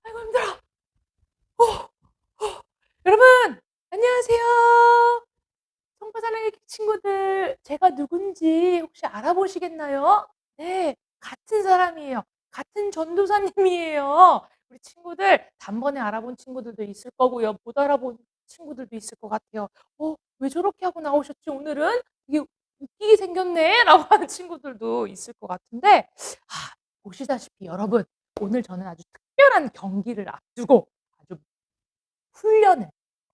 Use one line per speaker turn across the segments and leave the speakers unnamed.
아이고 힘들어. 어. 여러분 안녕하세요. 청소년의 친구들 제가 누군지 혹시 알아보시겠나요? 네. 같은 사람이에요. 같은 전도사님이에요. 우리 친구들 단번에 알아본 친구들도 있을 거고요. 못 알아본 친구들도 있을 것 같아요. 왜 저렇게 하고 나오셨지 오늘은? 이게 웃기게 생겼네.'라고 하는 친구들도 있을 것 같은데 보시다시피 여러분 오늘 저는 아주 특별한 경기를 앞두고 아주 훈련을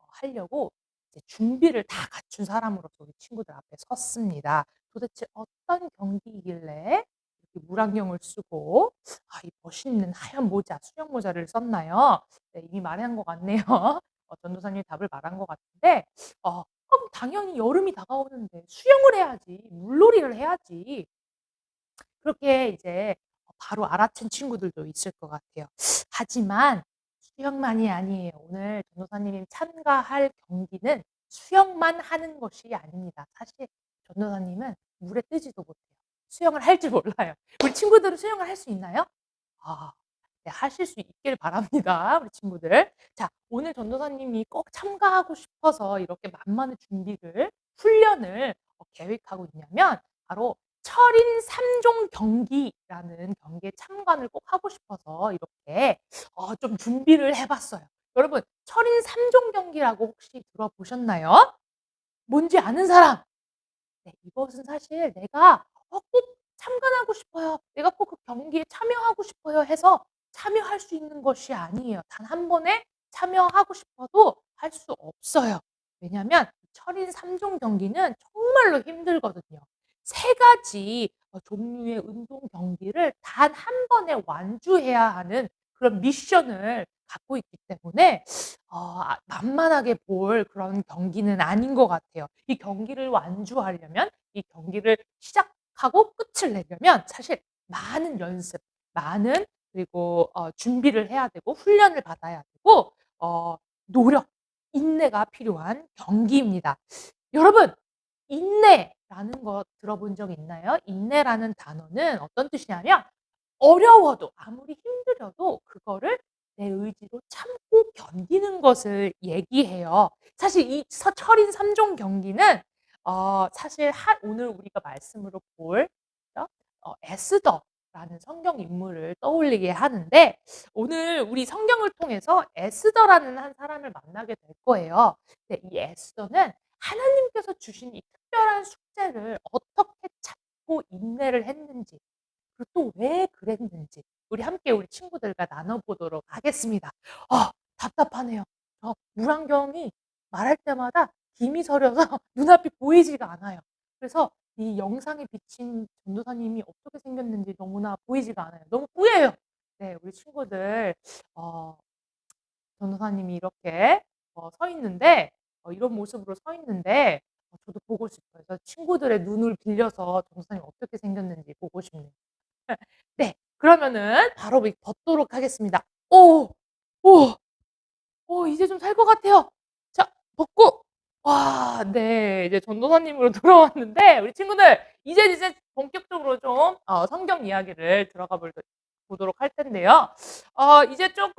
하려고 이제 준비를 다 갖춘 사람으로서 우리 친구들 앞에 섰습니다. 도대체 어떤 경기이길래 이렇게 물안경을 쓰고 이 멋있는 하얀 모자, 수영 모자를 썼나요? 네, 이미 말한 것 같네요. 전도사님이 답을 말한 것 같은데 그럼 당연히 여름이 다가오는데 수영을 해야지, 물놀이를 해야지. 그렇게 이제 바로 알아챈 친구들도 있을 것 같아요. 하지만 수영만이 아니에요. 오늘 전도사님이 참가할 경기는 수영만 하는 것이 아닙니다. 사실 전도사님은 물에 뜨지도 못해요. 수영을 할 줄 몰라요. 우리 친구들은 수영을 할 수 있나요? 아 네, 하실 수 있길 바랍니다, 우리 친구들. 자, 오늘 전도사님이 꼭 참가하고 싶어서 이렇게 만반의 준비를 훈련을 계획하고 있냐면 바로 철인 3종 경기라는 경기에 참관을 꼭 하고 싶어서 이렇게 좀 준비를 해 봤어요. 여러분 철인 3종 경기라고 혹시 들어보셨나요? 뭔지 아는 사람? 네. 이것은 사실 내가 꼭 참관하고 싶어요. 내가 꼭 그 경기에 참여하고 싶어요 해서 참여할 수 있는 것이 아니에요. 단 한 번에 참여하고 싶어도 할 수 없어요. 왜냐하면 철인 3종 경기는 정말로 힘들거든요. 3 가지 종류의 운동 경기를 단 한 번에 완주해야 하는 그런 미션을 갖고 있기 때문에 만만하게 볼 그런 경기는 아닌 것 같아요. 이 경기를 완주하려면 이 경기를 시작하고 끝을 내려면 사실 많은 연습, 많은 그리고 준비를 해야 되고 훈련을 받아야 되고 노력, 인내가 필요한 경기입니다. 여러분 인내라는 거 들어본 적 있나요? 인내라는 단어는 어떤 뜻이냐면 어려워도 아무리 힘들어도 그거를 내 의지로 참고 견디는 것을 얘기해요. 사실 이 철인 3종 경기는 사실 오늘 우리가 말씀으로 볼 그죠? 에스더라는 성경 인물을 떠올리게 하는데 오늘 우리 성경을 통해서 에스더라는 한 사람을 만나게 될 거예요. 근데 이 에스더는 하나님께서 주신 이 특별한 숙제를 어떻게 참고 인내를 했는지 그리고 또 왜 그랬는지 우리 친구들과 나눠 보도록 하겠습니다. 답답하네요. 물안경이 말할 때마다 김이 서려서 눈앞이 보이지가 않아요. 그래서 이 영상에 비친 전도사님이 어떻게 생겼는지 너무나 보이지가 않아요. 너무 뿌예요. 네, 우리 친구들 어 전도사님이 이렇게 서 있는데 이런 모습으로 서 있는데 저도 보고 싶어요. 그래서 친구들의 눈을 빌려서 전도사님이 어떻게 생겼는지 보고 싶네요. 네. 그러면은 바로 벗도록 하겠습니다. 오. 오. 이제 좀 살 것 같아요. 자 벗고 와 네. 이제 전도사님으로 돌아왔는데 우리 친구들 이제 본격적으로 좀 성경 이야기를 들어가 보도록 할 텐데요. 이제 쪼끔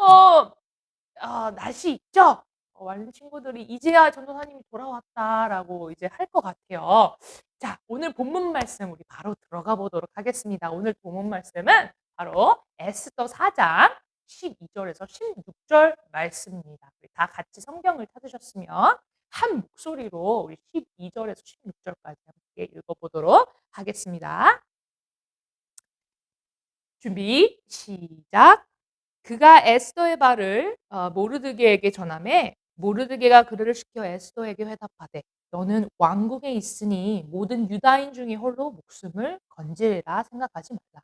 날씨 있죠? 많은 친구들이 '이제야 전도사님이 돌아왔다.'라고 이제 할 것 같아요. 자, 오늘 본문 말씀 우리 바로 들어가 보도록 하겠습니다. 오늘 본문 말씀은 바로 에스더 4장 12 절에서 16절 말씀입니다. 우리 다 같이 성경을 찾으셨으면 한 목소리로 우리 12 절에서 16 절까지 함께 읽어 보도록 하겠습니다. 준비 시작. 그가 에스더의 말을 모르드게에게 전하매 모르드게가 그를 시켜 에스더에게 회답하되 너는 왕궁에 있으니 모든 유다인 중에 홀로 목숨을 건지리라 생각하지 말라.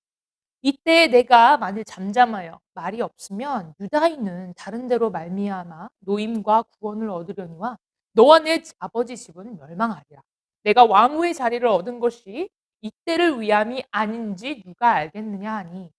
이때 내가 만일 잠잠하여 말이 없으면 유다인은 다른 데로 말미암아 노임과 구원을 얻으려니와 너와 내 아버지 집은 멸망하리라. 내가 왕후의 자리를 얻은 것이 이때를 위함이 아닌지 누가 알겠느냐 하니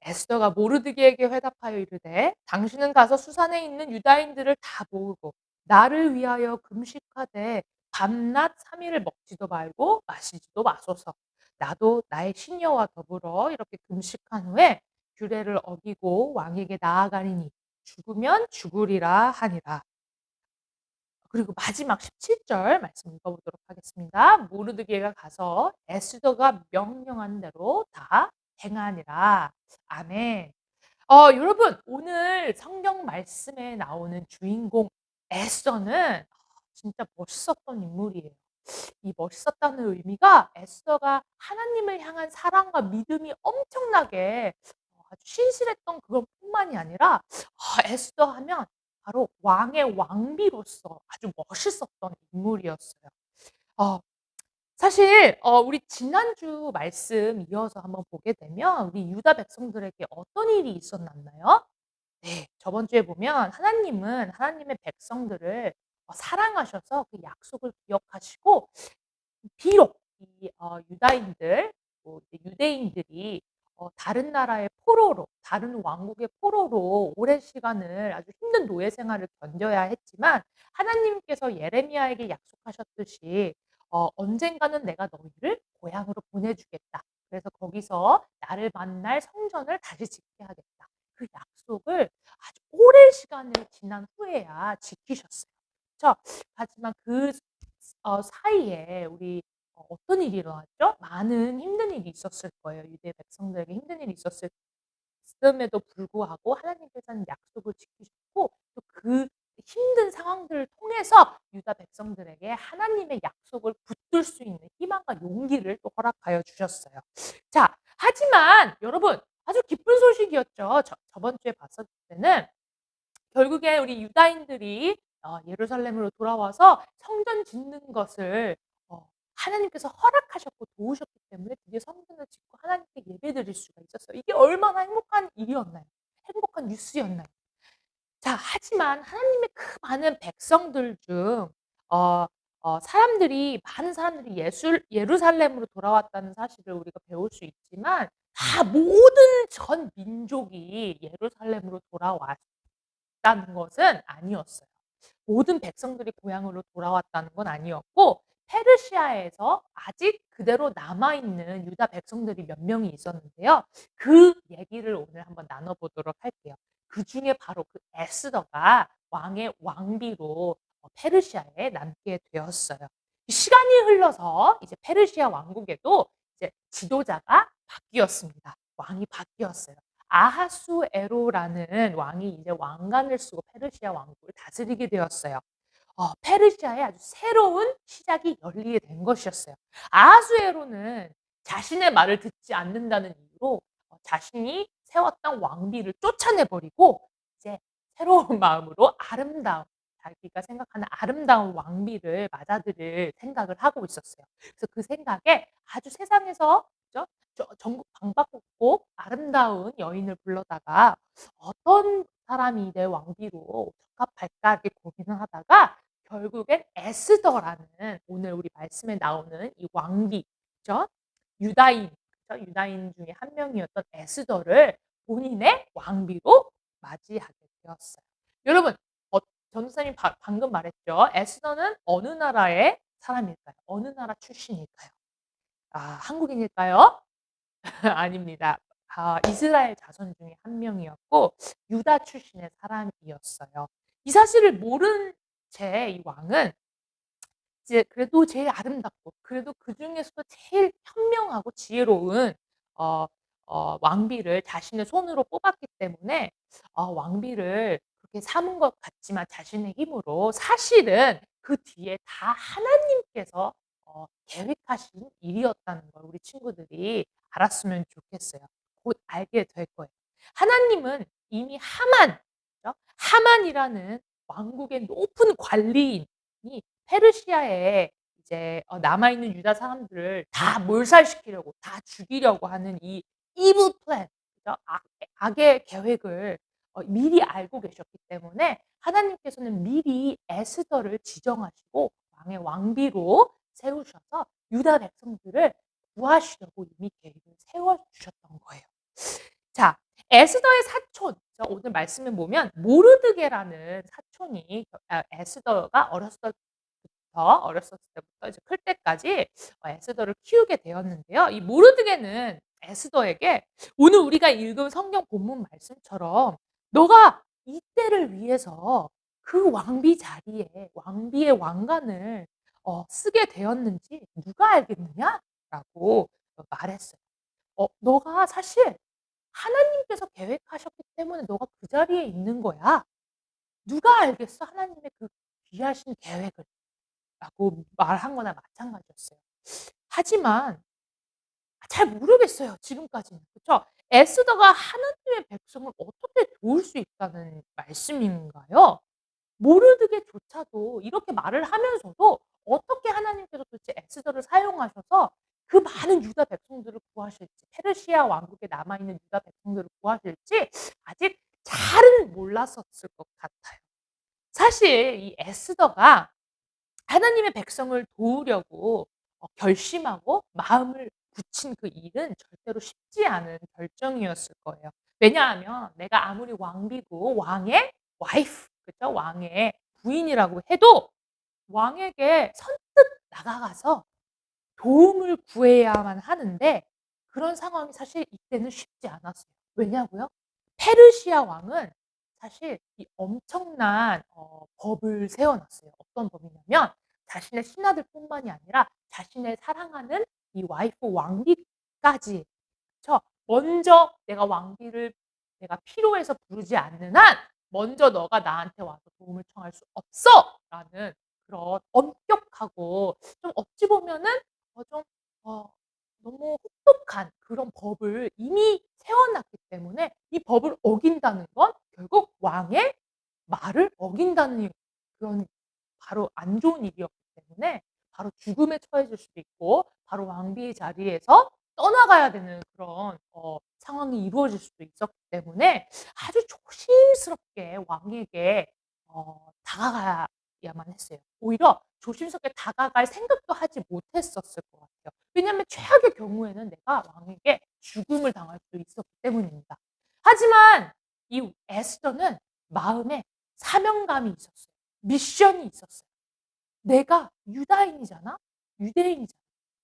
에스더가 모르드게에게 회답하여 이르되 당신은 가서 수산에 있는 유다인들을 다 모으고 나를 위하여 금식하되 밤낮 3 일을 먹지도 말고 마시지도 마소서. 나도 나의 시녀와 더불어 이렇게 금식한 후에 규례를 어기고 왕에게 나아가리니 죽으면 죽으리라 하니라. 그리고 마지막 17절 말씀 읽어 보도록 하겠습니다. 모르드게가 가서 에스더가 명령한 대로 다 행하니라. 아멘. 여러분, 오늘 성경 말씀에 나오는 주인공 에스더는 진짜 멋있었던 인물이에요. 이 멋있었다는 의미가 에스더가 하나님을 향한 사랑과 믿음이 엄청나게 아주 신실했던 그것뿐만이 아니라 에스더 하면 바로 왕의 왕비로서 아주 멋있었던 인물이었어요. 어 사실 우리 지난주 말씀 이어서 한번 보게 되면 우리 유다 백성들에게 어떤 일이 있었났나요? 네. 저번 주에 보면 하나님은 하나님의 백성들을 사랑하셔서 그 약속을 기억하시고 비록 이 유다인들 이제 유대인들이 다른 나라의 포로로 다른 왕국의 포로로 오랜 시간을 아주 힘든 노예 생활을 견뎌야 했지만 하나님께서 예레미야에게 약속하셨듯이 "언젠가는 내가 너희를 고향으로 보내 주겠다. 그래서 거기서 나를 만날 성전을 다시 짓게 하겠다." 그 약속을 아주 오랜 시간을 지난 후에야 지키셨어요. 그쵸? 하지만 그 사이에 우리 어떤 일이 일어났죠? 많은 힘든 일이 있었을 거예요. 유대 백성들에게 힘든 일이 있었음에도 불구하고 하나님께서는 약속을 지키셨고 또 그 힘든 상황들을 통해서 유다 백성들에게 하나님의 약속을 붙들 수 있는 희망과 용기를 또 허락하여 주셨어요. 자, 하지만 여러분, 아주 기쁜 소식이었죠. 저번 주에 봤었을 때는 결국에 우리 유다인들이 예루살렘으로 돌아와서 성전 짓는 것을 하나님께서 허락하셨고 도우셨기 때문에 드디어 성전을 짓고 하나님께 예배드릴 수가 있었어요. 이게 얼마나 행복한 일이었나요? 행복한 뉴스였나요? 자, 하지만 하나님의 그 많은 백성들 중 어 사람들이 많은 사람들이 예술 예루살렘으로 돌아왔다는 사실을 우리가 배울 수 있지만 다 모든 전 민족이 예루살렘으로 돌아왔다는 것은 아니었어요. 모든 백성들이 고향으로 돌아왔다는 건 아니었고 페르시아에서 아직 그대로 남아 있는 유다 백성들이 몇 명이 있었는데요. 그 얘기를 오늘 한번 나눠 보도록 할게요. 그중에 바로 그 에스더가 왕의 왕비로 페르시아에 남게 되었어요. 시간이 흘러서 이제 페르시아 왕국에도 이제 지도자가 바뀌었습니다. 왕이 바뀌었어요. 아하수에로라는 왕이 이제 왕관을 쓰고 페르시아 왕국을 다스리게 되었어요. 페르시아의 아주 새로운 시작이 열리게 된 것이었어요. 아하수에로는 자신의 말을 듣지 않는다는 이유로 자신이 세웠던 왕비를 쫓아내 버리고 이제 새로운 마음으로 아름다운 자기가 생각하는 아름다운 왕비를 맞아들일 생각을 하고 있었어요. 그래서 그 생각에 아주 세상에서 그죠? 전국 방방곡곡 아름다운 여인을 불러다가 '어떤 사람이 내 왕비로 적합할까?' 이렇게 고민을 하다가 결국엔 에스더라는 오늘 우리 말씀에 나오는 이 왕비 그죠? 유다인 그죠? 유다인 중에 한 명이었던 에스더를 본인의 왕비로 맞이하게 되었어요. 여러분 어 전도사님 방금 말했죠. 에스더는 어느 나라의 사람일까요? 어느 나라 출신일까요? 한국인일까요? 아닙니다. 이스라엘 자손 중에 한 명이었고 유다 출신의 사람이었어요. 이 사실을 모른 채 이 왕은 이제 그래도 제일 아름답고 그래도 그중에서도 제일 현명하고 지혜로운 어 왕비를 자신의 손으로 뽑았기 때문에 왕비를 그렇게 삼은 것 같지만 자신의 힘으로 사실은 그 뒤에 다 하나님께서 계획하신 일이었다는 걸 우리 친구들이 알았으면 좋겠어요. 곧 알게 될 거예요. 하나님은 이미 그죠? 하만이라는 왕국의 높은 관리인이 페르시아에 이제 남아 있는 유다 사람들을 다 몰살시키려고 다 죽이려고 하는 이 evil plan 그죠? 악의 계획을 미리 알고 계셨기 때문에 하나님께서는 미리 에스더를 지정하시고 왕의 왕비로 세우셔서 유다 백성들을 구하시려고 이미 계획을 세워 주셨던 거예요. 자, 에스더의 사촌 오늘 말씀에 보면 모르드게라는 사촌이 에스더가 어렸었을 때부터 이제 클 때까지 에스더를 키우게 되었는데요. 이 모르드게는 에스더에게 오늘 우리가 읽은 성경 본문 말씀처럼 "너가 이때를 위해서 그 왕비 자리에 왕비의 왕관을 쓰게 되었는지 누가 알겠느냐?"라고 말했어요. "너가 사실 하나님께서 계획하셨기 때문에 너가 그 자리에 있는 거야. 누가 알겠어 하나님의 그 귀하신 계획을." 라고 말한 거나 마찬가지였어요. 하지만 잘 모르겠어요 지금까지는. 그쵸? 에스더가 하나님의 백성을 어떻게 도울 수 있다는 말씀인가요? 모르드게조차도 이렇게 말을 하면서도 어떻게 하나님께서 도대체 에스더를 사용하셔서 그 많은 유다 백성들을 구하실지, 페르시아 왕국에 남아 있는 유다 백성들을 구하실지 아직 잘은 몰랐었을 것 같아요. 사실 이 에스더가 하나님의 백성을 도우려고 결심하고 마음을 굳힌 그 일은 절대로 쉽지 않은 결정이었을 거예요. 왜냐하면 내가 아무리 왕비고 왕의 와이프, 그죠? 왕의 부인이라고 해도 왕에게 선뜻 다가가서 도움을 구해야만 하는데 그런 상황이 사실 이때는 쉽지 않았어요. 왜냐고요? 페르시아 왕은 사실 이 엄청난 법을 세워 놨어요. 어떤 법이냐면 자신의 신하들뿐만이 아니라 자신의 사랑하는 이 와이프 왕비까지 그쵸? 먼저 내가 왕비를 내가 필요해서 부르지 않는 한 먼저 너가 나한테 와서 도움을 청할 수 없어라는 그런 엄격하고 좀 어찌 보면은 좀 어 너무 혹독한 그런 법을 이미 세워 놨기 때문에 이 법을 어긴다는 건 결국 왕의 말을 어긴다는 그런 바로 안 좋은 일이었기 때문에 바로 죽음에 처해질 수도 있고 바로 왕비의 자리에서 떠나가야 되는 그런 상황이 이루어질 수도 있었기 때문에 아주 조심스럽게 왕에게 다가가야만 했어요. 오히려 조심스럽게 다가갈 생각도 하지 못했었을 것 같아요. 왜냐하면 최악의 경우에는 내가 왕에게 죽음을 당할 수도 있었기 때문입니다. 하지만 이 에스더는 마음에 사명감이 있었어요. 미션이 있었어요. 내가 유다인이잖아. 유대인이잖아.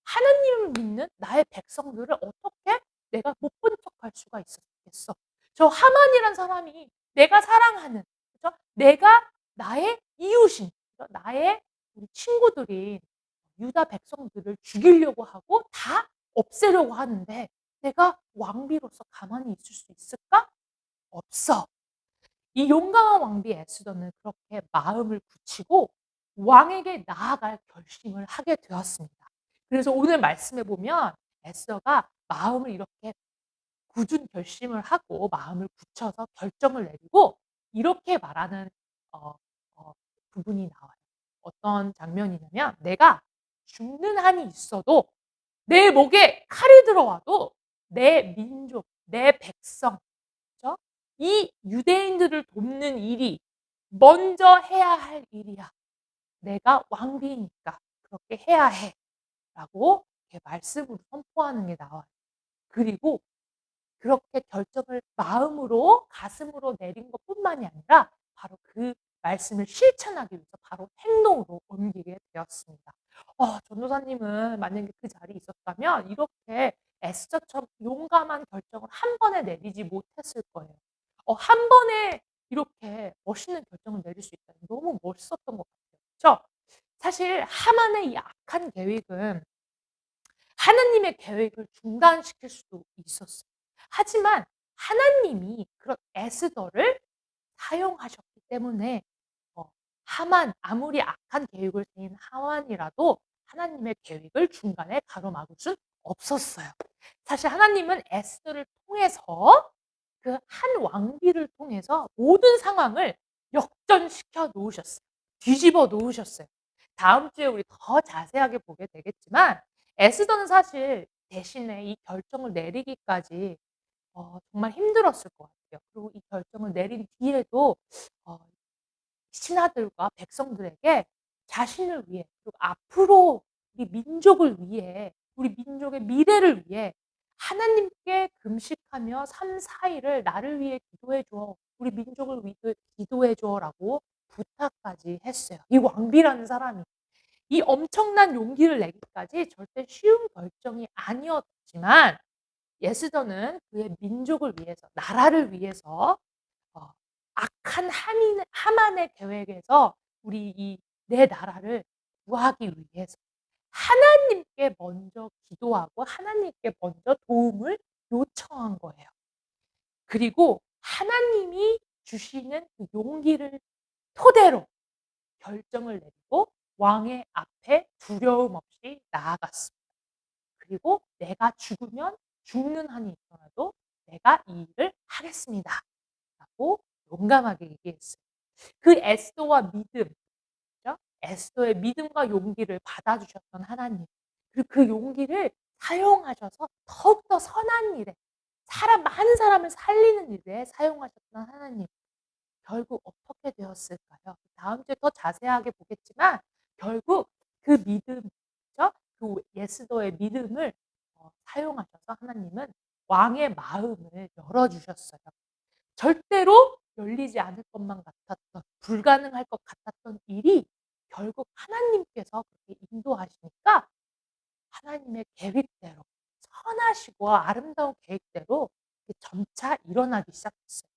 하나님을 믿는 나의 백성들을 어떻게 내가 못 본 척할 수가 있었겠어. 저 하만이란 사람이 내가 사랑하는 그죠? 내가 나의 이웃인 나의 우리 친구들인 유다 백성들을 죽이려고 하고 다 없애려고 하는데 내가 왕비로서 가만히 있을 수 있을까? 없어. 이 용감한 왕비 에스더는 그렇게 마음을 굳히고 왕에게 나아갈 결심을 하게 되었습니다. 그래서 오늘 말씀에 보면 에스더가 마음을 이렇게 굳은 결심을 하고 마음을 굳혀서 결정을 내리고 이렇게 말하는 어 부분이 나와요. 어떤 장면이냐면 "내가 죽는 한이 있어도 내 목에 칼이 들어와도 내 민족, 내 백성" 그죠? "이 유대인들을 돕는 일이 먼저 해야 할 일이야. 내가 왕비니까 그렇게 해야 해."라고 이렇게 말씀으로 선포하는 게 나와요. 그리고 그렇게 결정을 마음으로 가슴으로 내린 것뿐만이 아니라 바로 그 말씀을 실천하기 위해서 바로 행동으로 옮기게 되었습니다. 전도사님은 만약에 그 자리에 있었다면 이렇게 에스더처럼 용감한 결정을 한 번에 내리지 못했을 거예요. 한 번에 이렇게 멋있는 결정을 내릴 수 있다니 너무 멋있었던 것 같아요. 그쵸? 사실 하만의 이 악한 계획은 하나님의 계획을 중단시킬 수도 있었어요. 하지만 하나님이 그런 에스더를 사용하셨기 때문에 하만 아무리 악한 계획을 세인 하만이라도 하나님의 계획을 중간에 가로막을 순 없었어요. 사실 하나님은 에스더를 통해서 그 한 왕비를 통해서 모든 상황을 역전시켜 놓으셨어요. 뒤집어 놓으셨어요. 다음 주에 우리 더 자세하게 보게 되겠지만 에스더는 사실 대신에 이 결정을 내리기까지 정말 힘들었을 것 같아요. 그리고 이 결정을 내린 뒤에도 어 신하들과 백성들에게 자신을 위해 그리고 앞으로 우리 민족을 위해 우리 민족의 미래를 위해 "하나님께 금식하며 3-4 일을 나를 위해 기도해 줘. 우리 민족을 위 기도해 줘."라고 부탁까지 했어요. 이 왕비라는 사람이. 이 엄청난 용기를 내기까지 절대 쉬운 결정이 아니었지만 에스더는 그의 민족을 위해서 나라를 위해서 어 악한 하만의 계획에서 우리 이 내 나라를 구하기 위해서 하나님께 먼저 기도하고 하나님께 먼저 도움을 요청한 거예요. 그리고 하나님이 주시는 그 용기를 토대로 결정을 내리고 왕의 앞에 두려움 없이 나아갔습니다. 그리고 '내가 죽으면 죽는 한이 있더라도 내가 이 일을 하겠습니다.'라고 용감하게 얘기했어요. 그 에스더와 믿음, 그죠? 에스더의 믿음과 용기를 받아주셨던 하나님. 그리고 그 용기를 사용하셔서 더욱더 선한 일에 많은 사람을 살리는 일에 사용하셨던 하나님. 결국 어떻게 되었을까요? 다음 주에 더 자세하게 보겠지만 결국 그 믿음, 그죠? 그 에스더의 믿음을 사용하셔서 하나님은 왕의 마음을 열어주셨어요. 절대로 열리지 않을 것만 같았던, 불가능할 것 같았던 일이 결국 하나님께서 그렇게 인도하시니까 하나님의 계획대로, 선하시고 아름다운 계획대로 점차 일어나기 시작했어요.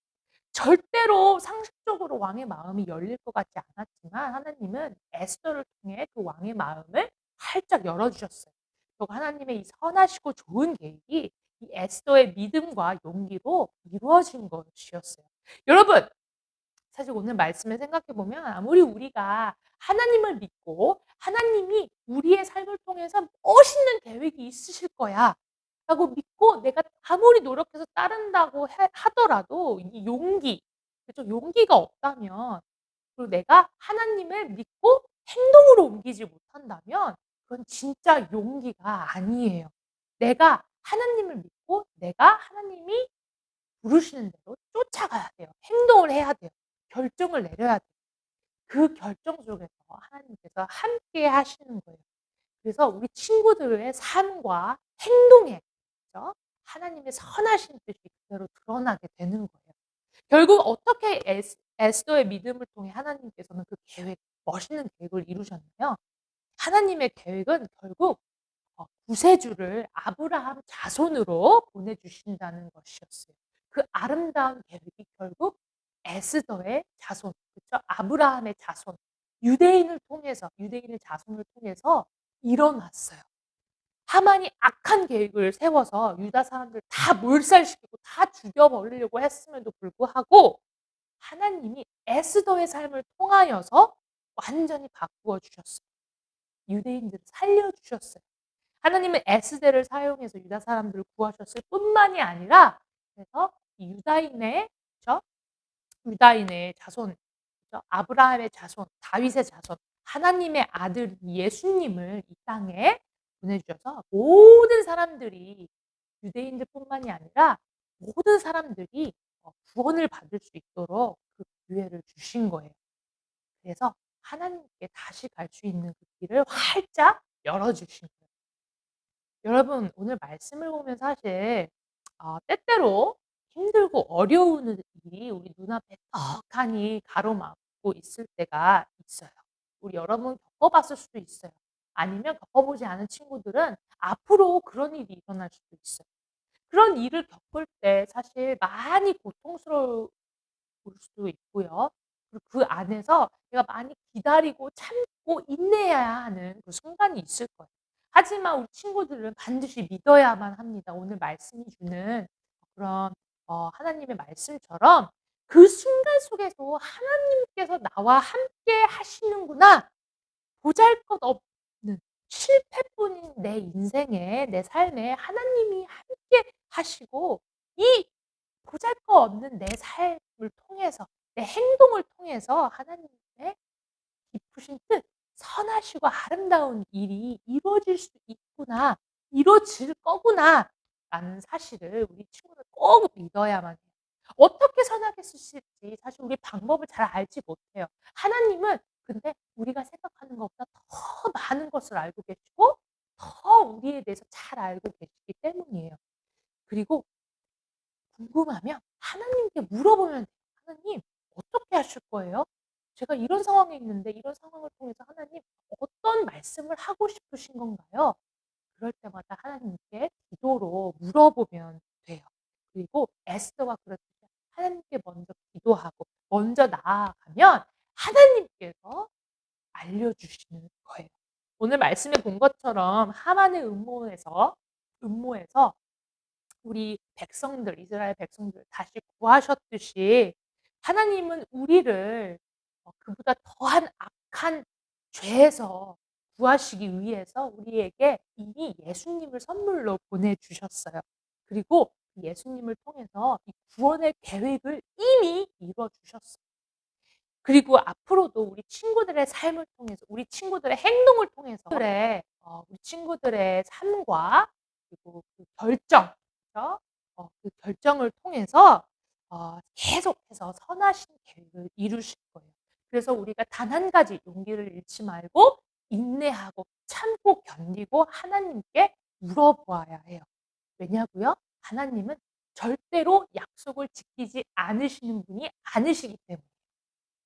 절대로 상식적으로 왕의 마음이 열릴 것 같지 않았지만 하나님은 에스더를 통해 그 왕의 마음을 활짝 열어주셨어요. 결국 하나님의 이 선하시고 좋은 계획이 이 에스더의 믿음과 용기로 이루어진 것이었어요. 여러분, 사실 오늘 말씀을 생각해 보면 아무리 우리가 하나님을 믿고 하나님이 우리의 삶을 통해서 멋있는 계획이 있으실 거야 라고 믿고 내가 아무리 노력해서 따른다고 하더라도 이 용기, 그죠? 용기가 없다면, 그리고 내가 하나님을 믿고 행동으로 옮기지 못한다면 그건 진짜 용기가 아니에요. 내가 하나님을 믿고 내가 하나님이 부르시는 대로 쫓아가야 돼요. 행동을 해야 돼요. 결정을 내려야 돼요. 그 결정 속에서 하나님께서 함께 하시는 거예요. 그래서 우리 친구들의 삶과 행동에, 그죠? 하나님의 선하신 뜻이 그대로 드러나게 되는 거예요. 결국 어떻게 에스더의 믿음을 통해 하나님께서는 그 계획, 멋있는 계획을 이루셨나요? 하나님의 계획은 결국 구세주를 아브라함 자손으로 보내주신다는 것이었어요. 그 아름다운 계획이 결국 에스더의 자손, 그쵸? 아브라함의 자손, 유대인의 자손을 통해서 일어났어요. 하만이 악한 계획을 세워서 유다 사람들 다 몰살시키고 다 죽여버리려고 했음에도 불구하고 하나님이 에스더의 삶을 통하여서 완전히 바꾸어 주셨어요. 유대인들을 살려 주셨어요. 하나님은 에스더를 사용해서 유다 사람들을 구하셨을 뿐만이 아니라, 그래서 이 그죠? 유다인의 자손, 그죠? 아브라함의 자손, 다윗의 자손, 하나님의 아들 예수님을 이 땅에 보내주셔서 모든 사람들이, 유대인들뿐만이 아니라 모든 사람들이 구원을 받을 수 있도록 그 기회를 주신 거예요. 그래서 하나님께 다시 갈 수 있는 그 길을 활짝 열어주신 거예요. 여러분, 오늘 말씀을 보면 사실 때때로 힘들고 어려운 일이 우리 눈앞에 떡하니 가로막고 있을 때가 있어요. 우리 여러분 겪어봤을 수도 있어요. 아니면 겪어보지 않은 친구들은 앞으로 그런 일이 일어날 수도 있어요. 그런 일을 겪을 때 사실 많이 고통스러울 수도 있고요. 그리고 그 안에서 내가 많이 기다리고 참고 인내해야 하는 그 순간이 있을 거예요. 하지만 우리 친구들은 반드시 믿어야만 합니다. 오늘 말씀이 주는 그런 하나님의 말씀처럼 그 순간 속에서 '하나님께서 나와 함께 하시는구나.' 보잘것없는 실패뿐인 내 인생에, 내 삶에 하나님이 함께 하시고 이 보잘것없는 내 삶을 통해서, 내 행동을 통해서 하나님의 깊으신 뜻, 선하시고 아름다운 일이 이루어질 수 있구나, 이루어질 거구나라는 사실을 우리 친구는 꼭 믿어야만 해요. 어떻게 선하게 쓰실지 사실 우리 방법을 잘 알지 못해요. 하나님은 근데 우리가 생각하는 것보다 더 많은 것을 알고 계시고 더 우리에 대해서 잘 알고 계시기 때문이에요. 그리고 궁금하면 하나님께 물어보면 돼요. "하나님 어떻게 하실 거예요? 제가 이런 상황에 있는데 이런 상황을 통해서 하나님 어떤 말씀을 하고 싶으신 건가요?" 그럴 때마다 하나님께 기도로 물어보면 돼요. 그리고 에스더가 그랬듯이 하나님께 먼저 기도하고 먼저 나아가면 하나님께서 알려주시는 거예요. 오늘 말씀에 본 것처럼 하만의 음모에서 우리 백성들, 이스라엘 백성들 다시 구하셨듯이 하나님은 우리를 그보다 더한 악한 죄에서 구하시기 위해서 우리에게 이미 예수님을 선물로 보내주셨어요. 그리고 예수님을 통해서 이 구원의 계획을 이미 이뤄주셨어요. 그리고 앞으로도 우리 친구들의 삶을 통해서 우리 친구들의 행동을 통해서 우리 친구들의 삶과 그리고 그 결정 그죠? 그 결정을 통해서 계속해서 선하신 계획을 이루실 거예요. 그래서 우리가 단 한 가지 용기를 잃지 말고 인내하고 참고 견디고 하나님께 물어보아야 해요. 왜냐고요? 하나님은 절대로 약속을 지키지 않으시는 분이 아니시기 때문에.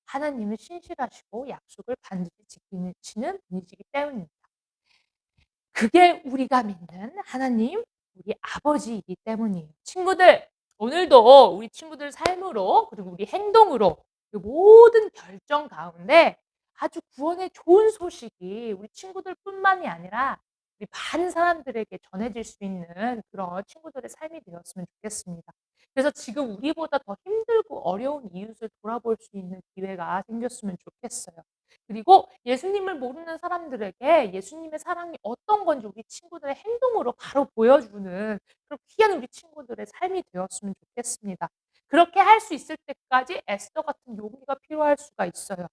하나님은 신실하시고 약속을 반드시 지키시는 분이시기 때문입니다. 그게 우리가 믿는 하나님, 우리 아버지이기 때문이에요. 친구들, 오늘도 우리 친구들 삶으로 그리고 우리 행동으로 그 모든 결정 가운데 아주 구원의 좋은 소식이 우리 친구들뿐만이 아니라 우리 많은 사람들에게 전해질 수 있는 그런 친구들의 삶이 되었으면 좋겠습니다. 그래서 지금 우리보다 더 힘들고 어려운 이웃을 돌아볼 수 있는 기회가 생겼으면 좋겠어요. 그리고 예수님을 모르는 사람들에게 예수님의 사랑이 어떤 건지 우리 친구들의 행동으로 바로 보여주는 그런 귀한 우리 친구들의 삶이 되었으면 좋겠습니다. 그렇게 할 수 있을 때까지 에스더 같은 용기가 필요할 수가 있어요.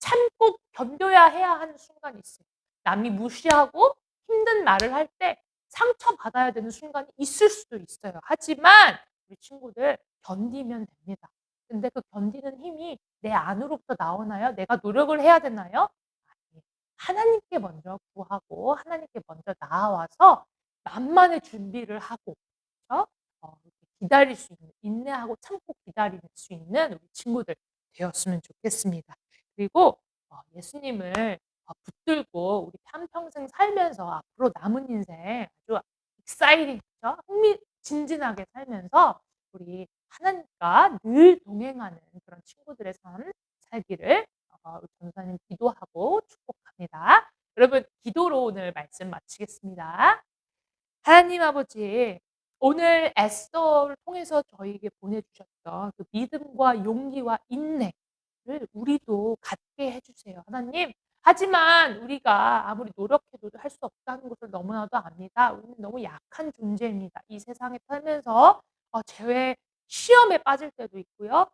참고 견뎌야 해야 하는 순간이 있어요. 남이 무시하고 힘든 말을 할 때 상처받아야 되는 순간이 있을 수도 있어요. 하지만 우리 친구들 견디면 됩니다. 근데 그 견디는 힘이 내 안으로부터 나오나요? 내가 노력을 해야 되나요? 아니에요. 하나님께 먼저 구하고 하나님께 먼저 나아와서 만반의 준비를 하고 그죠? 기다릴 수 있는 인내하고 참고 기다릴 수 있는 우리 친구들 되었으면 좋겠습니다. 그리고 예수님을 붙들고 우리 한평생 살면서 앞으로 남은 인생 아주 exciting 그죠? 흥미진진하게 살면서 우리 하나님과 늘 동행하는 그런 친구들의 삶 살기를 우리 전도사님 기도하고 축복합니다. 여러분 기도로 오늘 말씀 마치겠습니다. 하나님 아버지, 오늘 에스더를 통해서 저희에게 보내주셨던 그 믿음과 용기와 인내를 우리도 갖게 해주세요. 하나님, 하지만 우리가 아무리 노력해도 할 수 없다는 것을 너무나도 압니다. 우리는 너무 약한 존재입니다. 이 세상에 살면서 죄의 시험에 빠질 때도 있고요.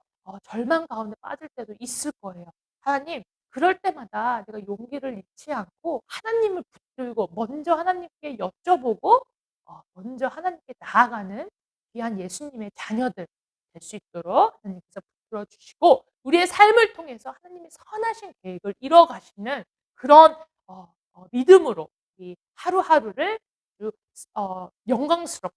절망 가운데 빠질 때도 있을 거예요. 하나님, 그럴 때마다 내가 용기를 잃지 않고 하나님을 붙들고 먼저 하나님께 여쭤보고 먼저 하나님께 나아가는 귀한 예수님의 자녀들 될 수 있도록 하나님께서 붙들어 주시고 우리의 삶을 통해서 하나님의 선하신 계획을 이뤄 가시는 그런 믿음으로 이 하루하루를 아주 영광스럽게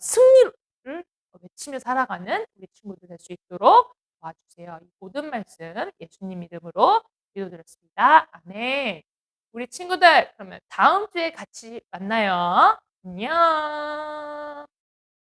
승리를 외치며 살아가는 우리 친구들 될 수 있도록 도와주세요. 이 모든 말씀 예수님 이름으로 기도드렸습니다. 아멘. 우리 친구들 그러면 다음 주에 같이 만나요. 안녕.